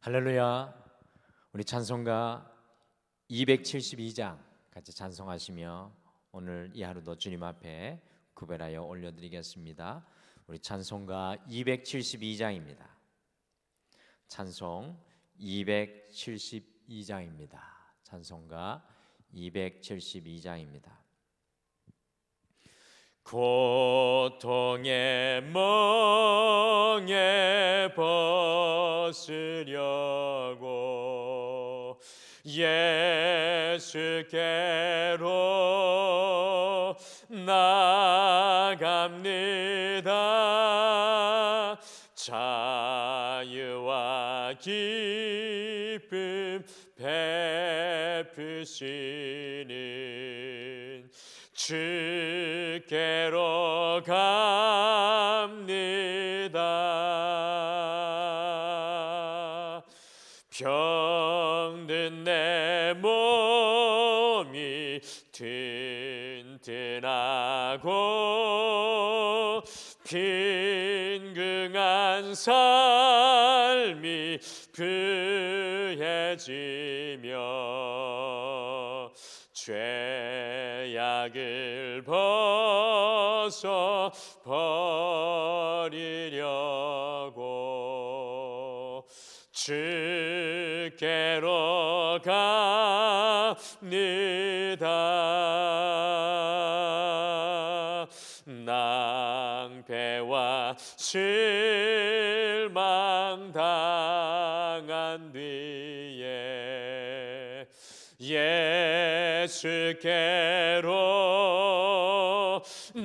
할렐루야. 우리 찬송가 272장 같이 찬송하시며 오늘 이 하루도 주님 앞에 구별하여 올려드리겠습니다. 우리 찬송가 272장입니다. 찬송 272장입니다. 찬송가 272장입니다. 고통의 멍에 벗으려고 예수께로 나갑니다. 자유와 기쁨 베푸시는 주께로 갑니다. 병든 내 몸이 튼튼하고 빈궁한 삶이 부해지며 죄악을 벗어 버리려고 주께로 갑니다. 낭패와 실망 당한 뒤에 예수께로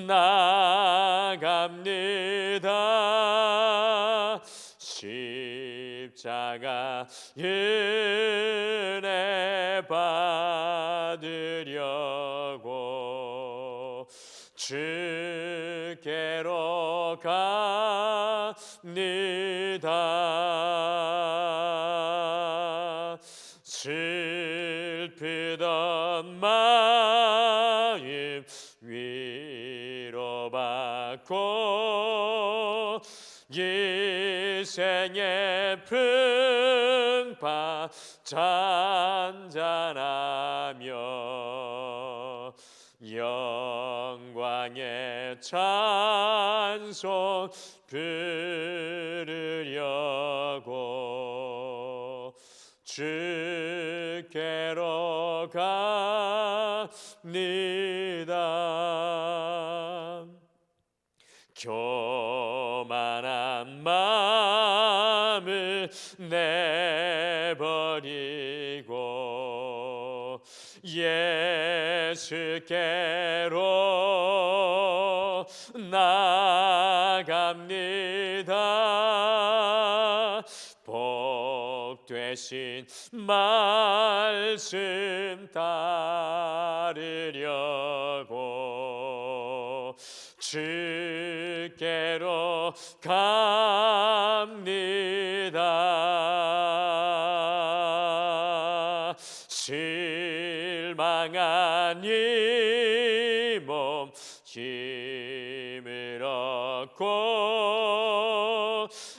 나갑니다. 십자가 은혜 받으려고 주께로 갑니다. 슬프던 마음 위로받고 일생의 풍파 잔잔하며 영광의 찬송 부르려고 주께로 갑니다. 교만한 마음을 내버리고 예수께로 나갑니다. 복 되신 말씀 따르려고 주께로 갑니다. 실망한 이 몸 힘을 얻고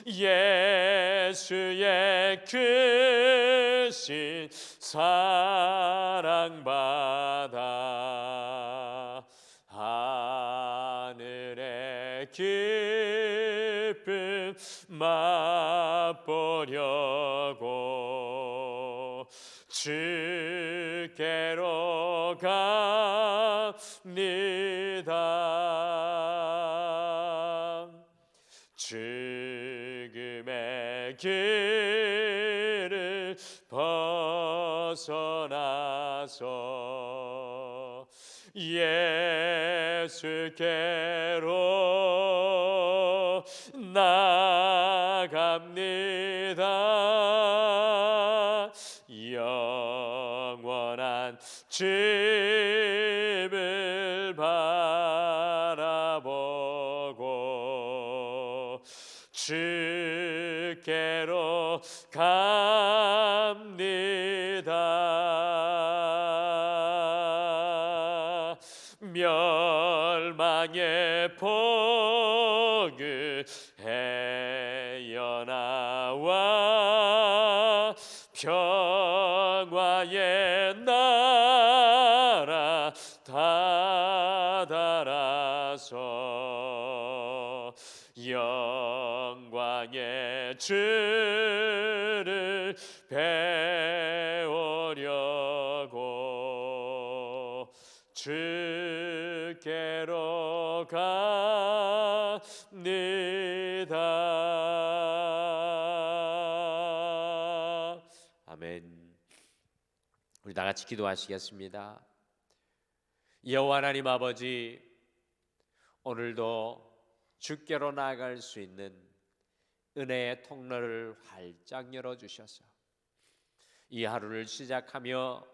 예수의 크신 사랑받아 하늘의 기쁨 맛보려고 주께로 갑니다. 죽음의 길을 벗어나서 예수께로 나갑니다. 영원한 집을 바라보고 주께로 갑니다. 멸망의 폭을 헤어나와 평화의 나라 다다라서 영광의 주를 배우려고 주께로 갑니다. 아멘. 우리 다 같이 기도하시겠습니다. 여호와 하나님 아버지, 오늘도 주께로 나아갈 수 있는 은혜의 통로를 활짝 열어주셔서 이 하루를 시작하며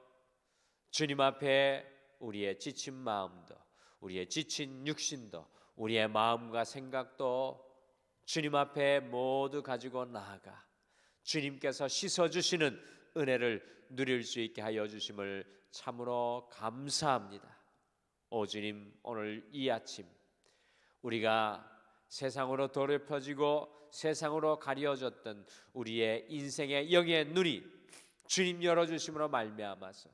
주님 앞에 우리의 지친 마음도, 우리의 지친 육신도, 우리의 마음과 생각도 주님 앞에 모두 가지고 나아가 주님께서 씻어주시는 은혜를 누릴 수 있게 하여 주심을 참으로 감사합니다. 오 주님, 오늘 이 아침 우리가 세상으로 더럽혀지고 세상으로 가려졌던 우리의 인생의 영의 눈이 주님 열어주심으로 말미암아서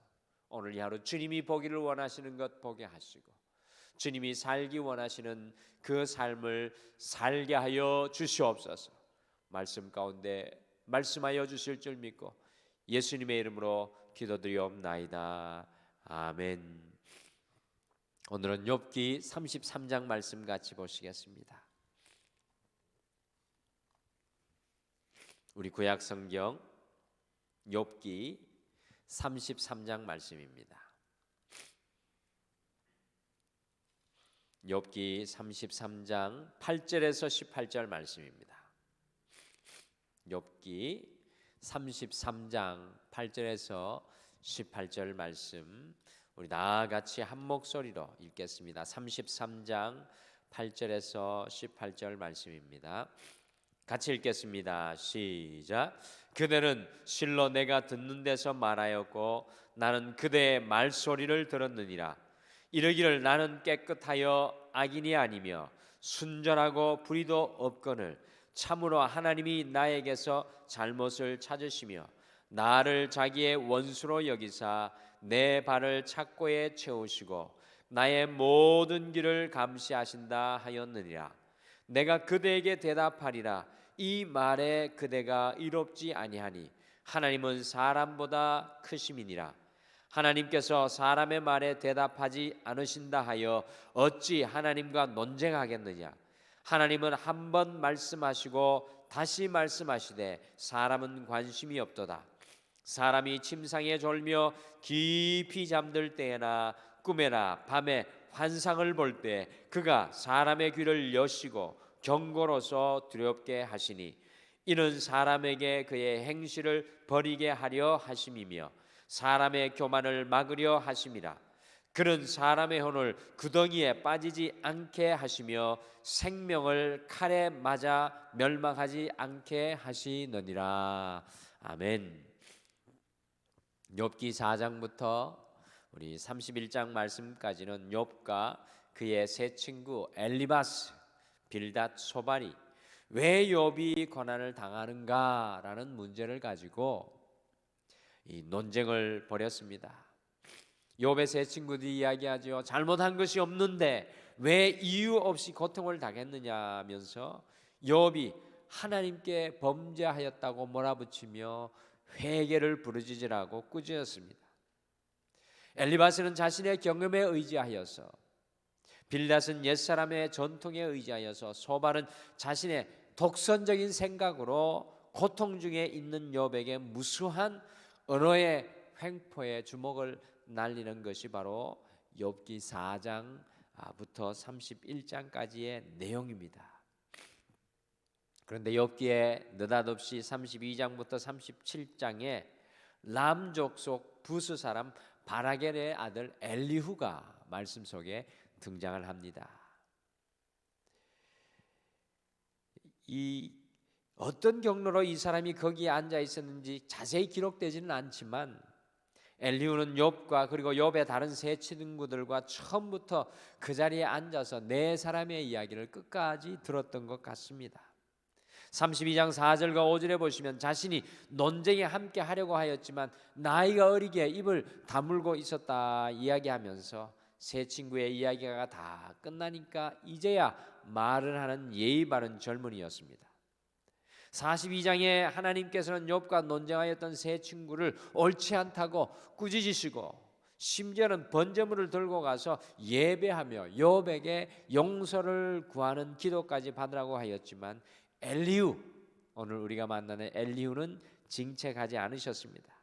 오늘 이 하루 주님이 보기를 원하시는 것 보게 하시고 주님이 살기 원하시는 그 삶을 살게 하여 주시옵소서. 말씀 가운데 말씀하여 주실 줄 믿고 예수님의 이름으로 기도드리옵나이다. 아멘. 오늘은 욥기 33장 말씀 같이 보시겠습니다. 우리 구약 성경 욥기 33장 말씀입니다. 욥기 33장 8절에서 18절 말씀입니다. 욥기 33장 8절에서 18절 말씀 우리 다 같이 한 목소리로 읽겠습니다. 33장 8절에서 18절 말씀입니다. 같이 읽겠습니다. 시작. 그대는 실로 내가 듣는 데서 말하였고 나는 그대의 말소리를 들었느니라. 이르기를 나는 깨끗하여 악인이 아니며 순전하고 불의도 없거늘 참으로 하나님이 나에게서 잘못을 찾으시며 나를 자기의 원수로 여기사 내 발을 착고에 채우시고 나의 모든 길을 감시하신다 하였느니라. 내가 그대에게 대답하리라. 이 말에 그대가 의롭지 아니하니 하나님은 사람보다 크심이니라. 하나님께서 사람의 말에 대답하지 않으신다 하여 어찌 하나님과 논쟁하겠느냐. 하나님은 한 번 말씀하시고 다시 말씀하시되 사람은 관심이 없도다. 사람이 침상에 졸며 깊이 잠들 때에나 꿈에나 밤에 환상을 볼 때 그가 사람의 귀를 여시고 경고로서 두렵게 하시니 이는 사람에게 그의 행실을 버리게 하려 하심이며 사람의 교만을 막으려 하심이라. 그는 사람의 혼을 구덩이에 빠지지 않게 하시며 생명을 칼에 맞아 멸망하지 않게 하시느니라. 아멘. 욥기 4장부터 우리 31장 말씀까지는 욥과 그의 세 친구 엘리바스, 빌닷, 소발이 왜 욥이 고난을 당하는가라는 문제를 가지고 이 논쟁을 벌였습니다. 욥의 세 친구들이 이야기하죠. 잘못한 것이 없는데 왜 이유 없이 고통을 당했느냐면서 욥이 하나님께 범죄하였다고 몰아붙이며 회개를 부르짖으라고 꾸짖었습니다. 엘리바스는 자신의 경험에 의지하여서, 빌닷은 옛사람의 전통에 의지하여서, 소발은 자신의 독선적인 생각으로 고통 중에 있는 욥에게 무수한 언어의 횡포에 주먹을 날리는 것이 바로 욥기 4장부터 31장까지의 내용입니다. 그런데 욥기에 느닷없이 32장부터 37장에 람 족속 부스 사람 바라겔의 아들 엘리후가 말씀 속에 등장을 합니다. 이 어떤 경로로 이 사람이 거기에 앉아 있었는지 자세히 기록되지는 않지만 엘리후는 욥과 그리고 욥의 다른 세 친구들과 처음부터 그 자리에 앉아서 네 사람의 이야기를 끝까지 들었던 것 같습니다. 32장 4절과 5절에 보시면 자신이 논쟁에 함께 하려고 하였지만 나이가 어리기에 입을 다물고 있었다 이야기하면서 세 친구의 이야기가 다 끝나니까 이제야 말을 하는 예의 바른 젊은이였습니다. 42장에 하나님께서는 욥과 논쟁하였던 세 친구를 옳지 않다고 꾸짖으시고 심지어는 번제물을 들고 가서 예배하며 욥에게 용서를 구하는 기도까지 받으라고 하였지만 엘리후, 오늘 우리가 만나는 엘리후는 징책하지 않으셨습니다.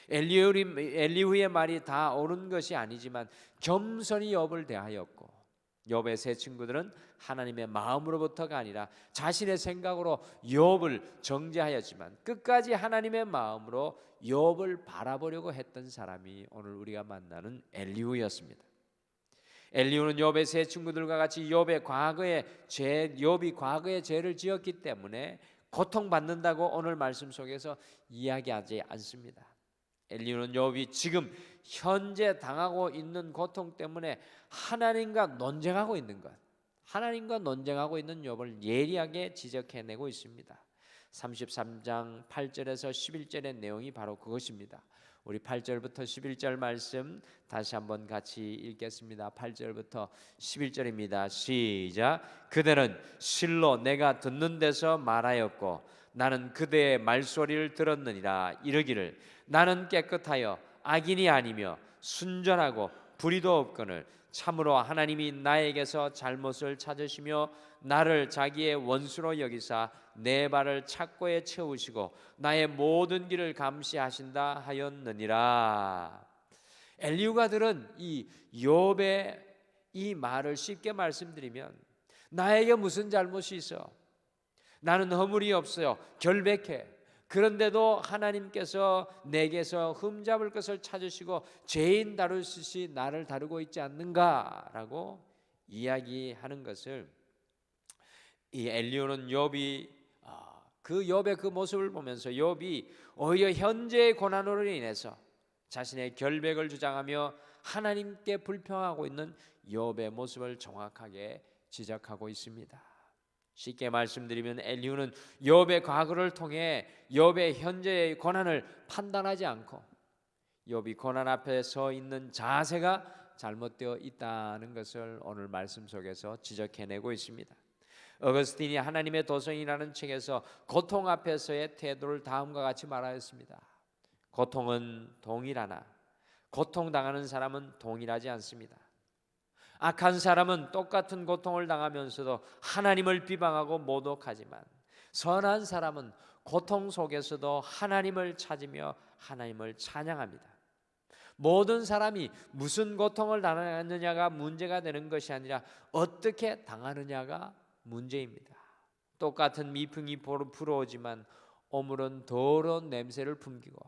엘리후의 말이 다 옳은 것이 아니지만 겸손히 욥을 대하였고 욥의 세 친구들은 하나님의 마음으로부터가 아니라 자신의 생각으로 욥을 정죄하였지만 끝까지 하나님의 마음으로 욥을 바라보려고 했던 사람이 오늘 우리가 만나는 엘리후였습니다. 엘리후는 욥의 세 친구들과 같이 욥이 과거에 죄를 지었기 때문에 고통받는다고 오늘 말씀 속에서 이야기하지 않습니다. 엘리후는 욥이 지금 현재 당하고 있는 고통 때문에 하나님과 논쟁하고 있는 욥을 예리하게 지적해내고 있습니다. 33장 8절에서 11절의 내용이 바로 그것입니다. 우리 8절부터 11절 말씀 다시 한번 같이 읽겠습니다. 8절부터 11절입니다. 시작. 그대는 실로 내가 듣는 데서 말하였고 나는 그대의 말소리를 들었느니라. 이르기를 나는 깨끗하여 악인이 아니며 순전하고 불의도 없거늘 참으로 하나님이 나에게서 잘못을 찾으시며 나를 자기의 원수로 여기사 내 발을 착고에 채우시고 나의 모든 길을 감시하신다 하였느니라. 엘리후가 들은 이 욥의 이 말을 쉽게 말씀드리면 나에게 무슨 잘못이 있어? 나는 허물이 없어요. 결백해. 그런데도 하나님께서 내게서 흠잡을 것을 찾으시고 죄인 다루듯이 나를 다루고 있지 않는가라고 이야기하는 것을 이 엘리후는 그 욥의 그 모습을 보면서 욥이 오히려 현재의 고난으로 인해서 자신의 결백을 주장하며 하나님께 불평하고 있는 욥의 모습을 정확하게 지적하고 있습니다. 쉽게 말씀드리면 엘리후는 욥의 과거를 통해 욥의 현재의 고난을 판단하지 않고 욥이 고난 앞에 서 있는 자세가 잘못되어 있다는 것을 오늘 말씀 속에서 지적해내고 있습니다. 어거스틴이 하나님의 도성이라는 책에서 고통 앞에서의 태도를 다음과 같이 말하였습니다. 고통은 동일하나 고통당하는 사람은 동일하지 않습니다. 악한 사람은 똑같은 고통을 당하면서도 하나님을 비방하고 모독하지만 선한 사람은 고통 속에서도 하나님을 찾으며 하나님을 찬양합니다. 모든 사람이 무슨 고통을 당하느냐가 문제가 되는 것이 아니라 어떻게 당하느냐가 문제입니다. 똑같은 미풍이 불어오지만 오물은 더러운 냄새를 풍기고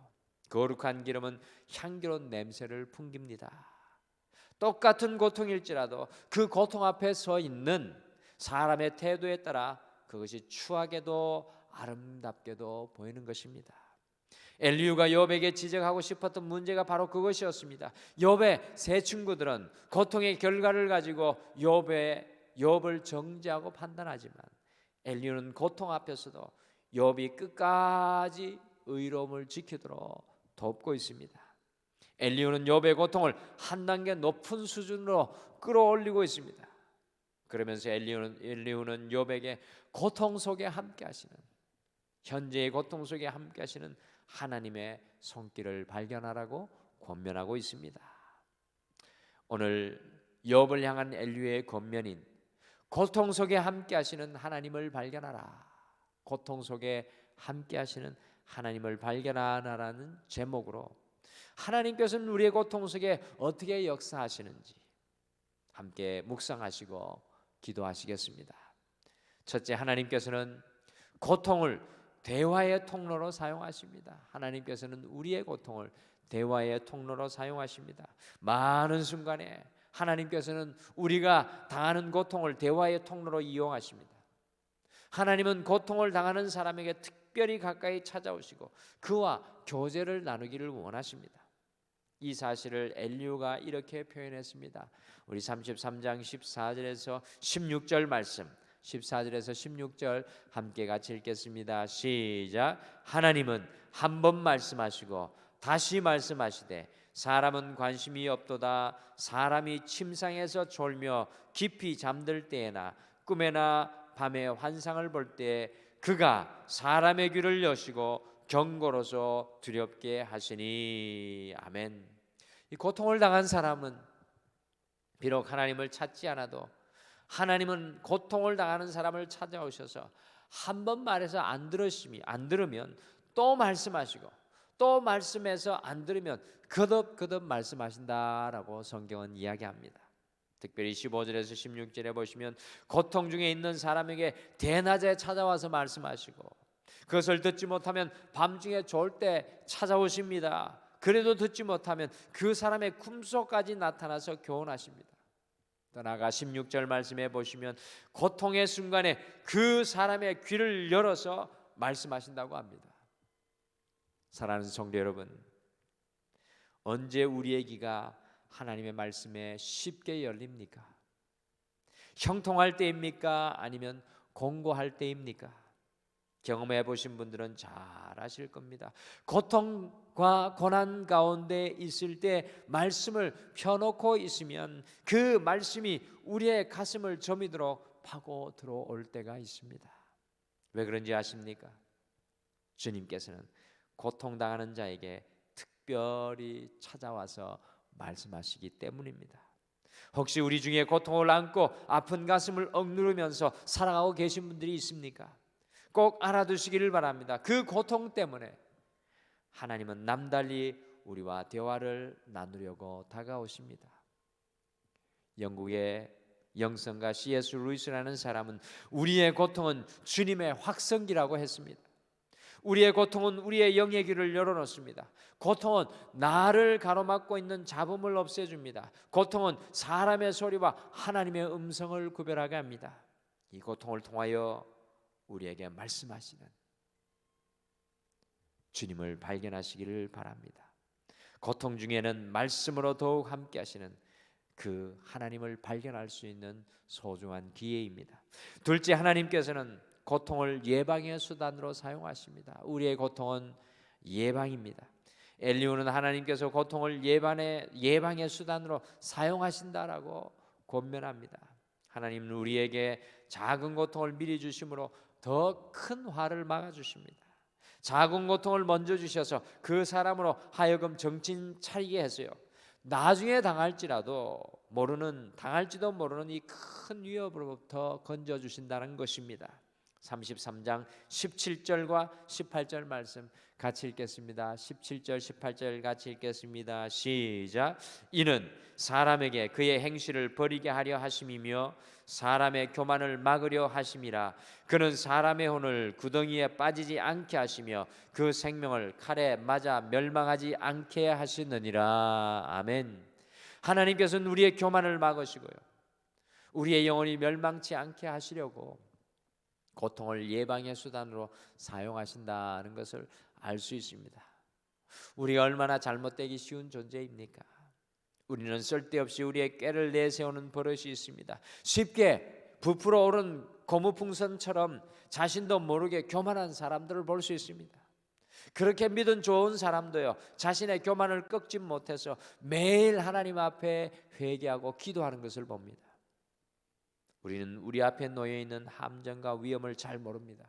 거룩한 기름은 향기로운 냄새를 풍깁니다. 똑같은 고통일지라도 그 고통 앞에 서 있는 사람의 태도에 따라 그것이 추하게도 아름답게도 보이는 것입니다. 엘리후가 욥에게 지적하고 싶었던 문제가 바로 그것이었습니다. 욥의 세 친구들은 고통의 결과를 가지고 욥을 정죄하고 판단하지만 엘리후는 고통 앞에서도 욥이 끝까지 의로움을 지키도록 돕고 있습니다. 엘리후는 욥의 고통을 한 단계 높은 수준으로 끌어올리고 있습니다. 그러면서 엘리후는 욥에게 고통 속에 함께 하시는, 현재의 고통 속에 함께 하시는 하나님의 손길을 발견하라고 권면하고 있습니다. 오늘 욥을 향한 엘리후의 권면인 고통 속에 함께 하시는 하나님을 발견하라, 고통 속에 함께 하시는 하나님을 발견하라는 제목으로 하나님께서는 우리의 고통 속에 어떻게 역사하시는지 함께 묵상하시고 기도하시겠습니다. 첫째, 하나님께서는 고통을 대화의 통로로 사용하십니다. 하나님께서는 우리의 고통을 대화의 통로로 사용하십니다. 많은 순간에 하나님께서는 우리가 당하는 고통을 대화의 통로로 이용하십니다. 하나님은 고통을 당하는 사람에게 특별히 가까이 찾아오시고 그와 교제를 나누기를 원하십니다. 이 사실을 엘리후가 이렇게 표현했습니다. 우리 33장 14절에서 16절 말씀 14절에서 16절 함께 같이 읽겠습니다. 시작. 하나님은 한 번 말씀하시고 다시 말씀하시되 사람은 관심이 없도다. 사람이 침상에서 졸며 깊이 잠들 때에나 꿈에나 밤에 환상을 볼 때 그가 사람의 귀를 여시고 경고로서 두렵게 하시니. 아멘. 이 고통을 당한 사람은 비록 하나님을 찾지 않아도 하나님은 고통을 당하는 사람을 찾아오셔서 한 번 말해서 안 들으면 또 말씀하시고 또 말씀해서 안 들으면 거듭 말씀하신다라고 성경은 이야기합니다. 특별히 15절에서 16절에 보시면 고통 중에 있는 사람에게 대낮에 찾아와서 말씀하시고 그것을 듣지 못하면 밤중에 졸 때 찾아오십니다. 그래도 듣지 못하면 그 사람의 꿈속까지 나타나서 교훈하십니다. 또 나아가 16절 말씀해 보시면 고통의 순간에 그 사람의 귀를 열어서 말씀하신다고 합니다. 사랑하는 성도 여러분, 언제 우리의 귀가 하나님의 말씀에 쉽게 열립니까? 형통할 때입니까? 아니면 공고할 때입니까? 경험해 보신 분들은 잘 아실 겁니다. 고통과 고난 가운데 있을 때 말씀을 펴놓고 있으면 그 말씀이 우리의 가슴을 저미도록 파고 들어올 때가 있습니다. 왜 그런지 아십니까? 주님께서는 고통당하는 자에게 특별히 찾아와서 말씀하시기 때문입니다. 혹시 우리 중에 고통을 안고 아픈 가슴을 억누르면서 살아가고 계신 분들이 있습니까? 꼭 알아두시기를 바랍니다. 그 고통 때문에 하나님은 남달리 우리와 대화를 나누려고 다가오십니다. 영국의 영성가 C.S. 루이스라는 사람은 우리의 고통은 주님의 확성기라고 했습니다. 우리의 고통은 우리의 영의 귀를 열어놓습니다. 고통은 나를 가로막고 있는 잡음을 없애줍니다. 고통은 사람의 소리와 하나님의 음성을 구별하게 합니다. 이 고통을 통하여 우리에게 말씀하시는 주님을 발견하시기를 바랍니다. 고통 중에는 말씀으로 더욱 함께 하시는 그 하나님을 발견할 수 있는 소중한 기회입니다. 둘째, 하나님께서는 고통을 예방의 수단으로 사용하십니다. 우리의 고통은 예방입니다. 엘리후는 하나님께서 고통을 예방의 수단으로 사용하신다라고 권면합니다. 하나님은 우리에게 작은 고통을 미리 주심으로 더 큰 화를 막아주십니다. 작은 고통을 먼저 주셔서 그 사람으로 하여금 정신 차리게 해서요, 나중에 당할지도 모르는 이 큰 위협으로부터 건져주신다는 것입니다. 33장 17절과 18절 말씀 같이 읽겠습니다. 17절 18절 같이 읽겠습니다. 시작. 이는 사람에게 그의 행실을 버리게 하려 하심이며 사람의 교만을 막으려 하심이라. 그는 사람의 혼을 구덩이에 빠지지 않게 하시며 그 생명을 칼에 맞아 멸망하지 않게 하시느니라. 아멘. 하나님께서는 우리의 교만을 막으시고요, 우리의 영혼이 멸망치 않게 하시려고 고통을 예방의 수단으로 사용하신다는 것을 알 수 있습니다. 우리가 얼마나 잘못되기 쉬운 존재입니까? 우리는 쓸데없이 우리의 꾀를 내세우는 버릇이 있습니다. 쉽게 부풀어 오른 고무풍선처럼 자신도 모르게 교만한 사람들을 볼 수 있습니다. 그렇게 믿은 좋은 사람도요, 자신의 교만을 꺾지 못해서 매일 하나님 앞에 회개하고 기도하는 것을 봅니다. 우리는 우리 앞에 놓여있는 함정과 위험을 잘 모릅니다.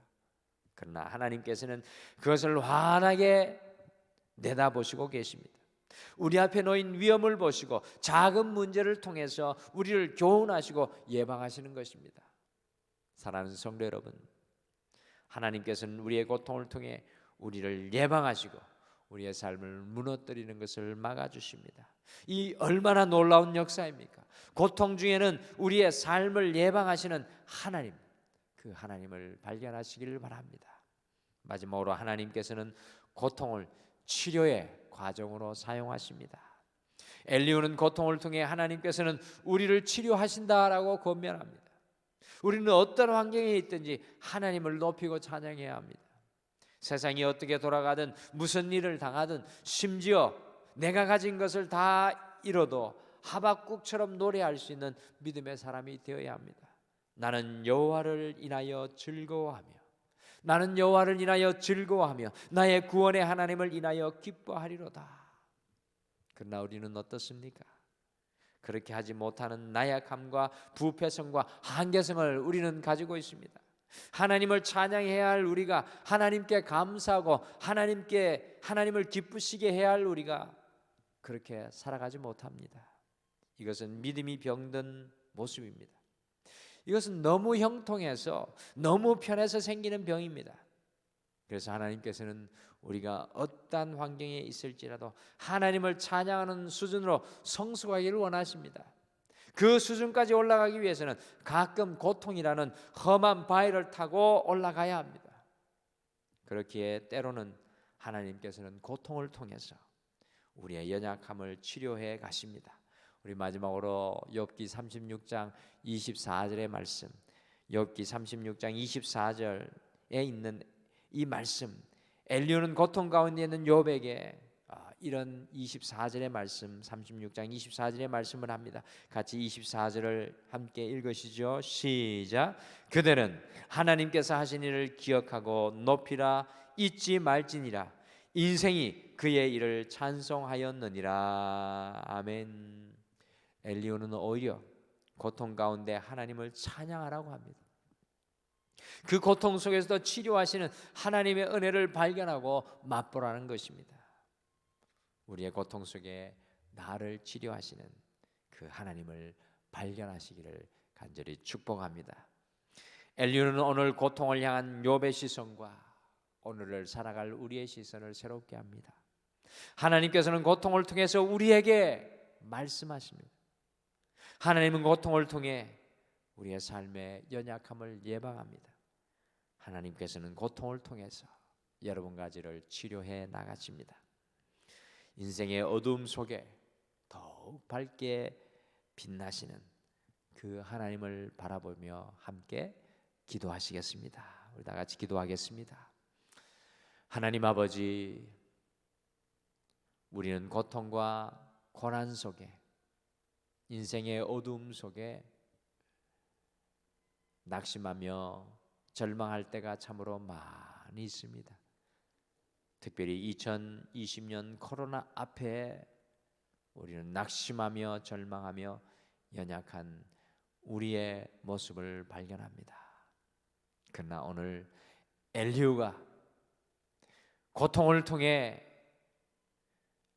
그러나 하나님께서는 그것을 환하게 내다보시고 계십니다. 우리 앞에 놓인 위험을 보시고 작은 문제를 통해서 우리를 교훈하시고 예방하시는 것입니다. 사랑하는 성도 여러분, 하나님께서는 우리의 고통을 통해 우리를 예방하시고 우리의 삶을 무너뜨리는 것을 막아주십니다. 이 얼마나 놀라운 역사입니까? 고통 중에는 우리의 삶을 예방하시는 하나님, 그 하나님을 발견하시기를 바랍니다. 마지막으로 하나님께서는 고통을 치료의 과정으로 사용하십니다. 엘리후는 고통을 통해 하나님께서는 우리를 치료하신다라고 권면합니다. 우리는 어떤 환경에 있든지 하나님을 높이고 찬양해야 합니다. 세상이 어떻게 돌아가든 무슨 일을 당하든 심지어 내가 가진 것을 다 잃어도 하박국처럼 노래할 수 있는 믿음의 사람이 되어야 합니다. 나는 여호와를 인하여 즐거워하며 나는 여호와를 인하여 즐거워하며 나의 구원의 하나님을 인하여 기뻐하리로다. 그러나 우리는 어떻습니까? 그렇게 하지 못하는 나약함과 부패성과 한계성을 우리는 가지고 있습니다. 하나님을 찬양해야 할 우리가, 하나님께 감사하고 하나님을 기쁘시게 해야 할 우리가 그렇게 살아가지 못합니다. 이것은 믿음이 병든 모습입니다. 이것은 너무 형통해서 너무 편해서 생기는 병입니다. 그래서 하나님께서는 우리가 어떠한 환경에 있을지라도 하나님을 찬양하는 수준으로 성숙하기를 원하십니다. 그 수준까지 올라가기 위해서는 가끔 고통이라는 험한 바위를 타고 올라가야 합니다. 그렇기에 때로는 하나님께서는 고통을 통해서 우리의 연약함을 치료해 가십니다. 우리 마지막으로 욥기 36장 24절의 말씀, 욥기 36장 24절에 있는 이 말씀, 엘리후는 고통 가운데 있는 욥에게 이런 24절의 말씀, 36장 24절의 말씀을 합니다. 같이 24절을 함께 읽으시죠. 시작. 그들은 하나님께서 하신 일을 기억하고 높이라, 잊지 말지니라. 인생이 그의 일을 찬송하였느니라. 아멘. 엘리후는 오히려 고통 가운데 하나님을 찬양하라고 합니다. 그 고통 속에서도 치료하시는 하나님의 은혜를 발견하고 맛보라는 것입니다. 우리의 고통 속에 나를 치료하시는 그 하나님을 발견하시기를 간절히 축복합니다. 엘리후는 오늘 고통을 향한 욥의 시선과 오늘을 살아갈 우리의 시선을 새롭게 합니다. 하나님께서는 고통을 통해서 우리에게 말씀하십니다. 하나님은 고통을 통해 우리의 삶의 연약함을 예방합니다. 하나님께서는 고통을 통해서 여러분 가지를 치료해 나가십니다. 인생의 어두움 속에 더욱 밝게 빛나시는 그 하나님을 바라보며 함께 기도하시겠습니다. 우리 다 같이 기도하겠습니다. 하나님 아버지, 우리는 고통과 고난 속에, 인생의 어두움 속에 낙심하며 절망할 때가 참으로 많이 있습니다. 특별히 2020년 코로나 앞에 우리는 낙심하며 절망하며 연약한 우리의 모습을 발견합니다. 그러나 오늘 엘리후가 고통을 통해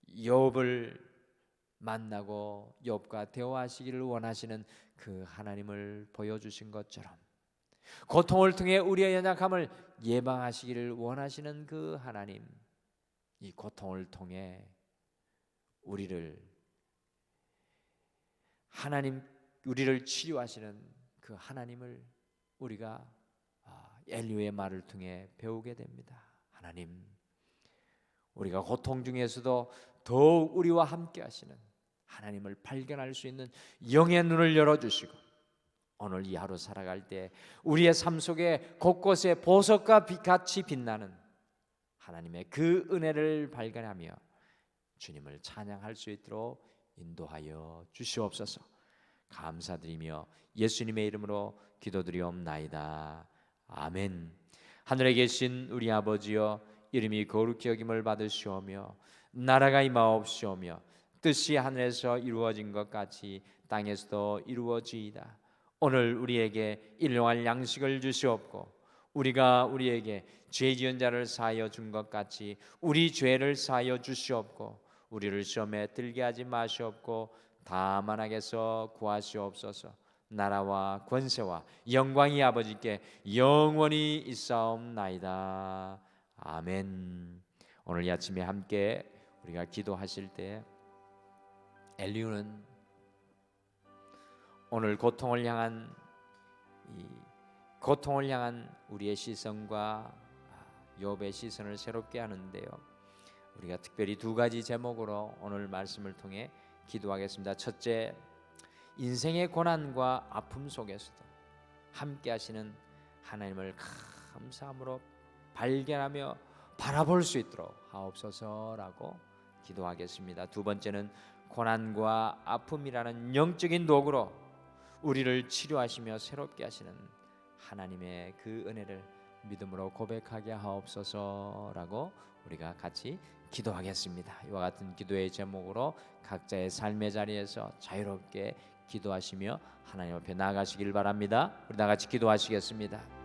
욥을 만나고 욥과 대화하시기를 원하시는 그 하나님을 보여주신 것처럼 고통을 통해 우리의 연약함을 예방하시기를 원하시는 그 하나님, 이 고통을 통해 우리를 치료하시는 그 하나님을 우리가 엘리후의 말을 통해 배우게 됩니다. 하나님, 우리가 고통 중에서도 더욱 우리와 함께 하시는 하나님을 발견할 수 있는 영의 눈을 열어주시고 오늘 이 하루 살아갈 때 우리의 삶 속에 곳곳에 보석과 같이 빛나는 하나님의 그 은혜를 발견하며 주님을 찬양할 수 있도록 인도하여 주시옵소서. 감사드리며 예수님의 이름으로 기도드리옵나이다. 아멘. 하늘에 계신 우리 아버지여, 이름이 거룩히 여김을 받으시오며 나라가 임하옵시오며 뜻이 하늘에서 이루어진 것 같이 땅에서도 이루어지이다. 오늘 우리에게 일용할 양식을 주시옵고 우리가 우리에게 죄 지은 자를 사하여 준 것 같이 우리 죄를 사하여 주시옵고 우리를 시험에 들게 하지 마시옵고 다만 악에서 구하시옵소서. 나라와 권세와 영광이 아버지께 영원히 있사옵나이다. 아멘. 오늘 이 아침에 함께 우리가 기도하실 때 엘리후는 오늘 고통을 향한 우리의 시선과 욥의 시선을 새롭게 하는데요. 우리가 특별히 두 가지 제목으로 오늘 말씀을 통해 기도하겠습니다. 첫째, 인생의 고난과 아픔 속에서도 함께 하시는 하나님을 감사함으로 발견하며 바라볼 수 있도록 하옵소서라고 기도하겠습니다. 두 번째는 고난과 아픔이라는 영적인 도구로 우리를 치료하시며 새롭게 하시는 하나님의 그 은혜를 믿음으로 고백하게 하옵소서라고 우리가 같이 기도하겠습니다. 이와 같은 기도의 제목으로 각자의 삶의 자리에서 자유롭게 기도하시며 하나님 앞에 나아가시길 바랍니다. 우리 다 같이 기도하시겠습니다.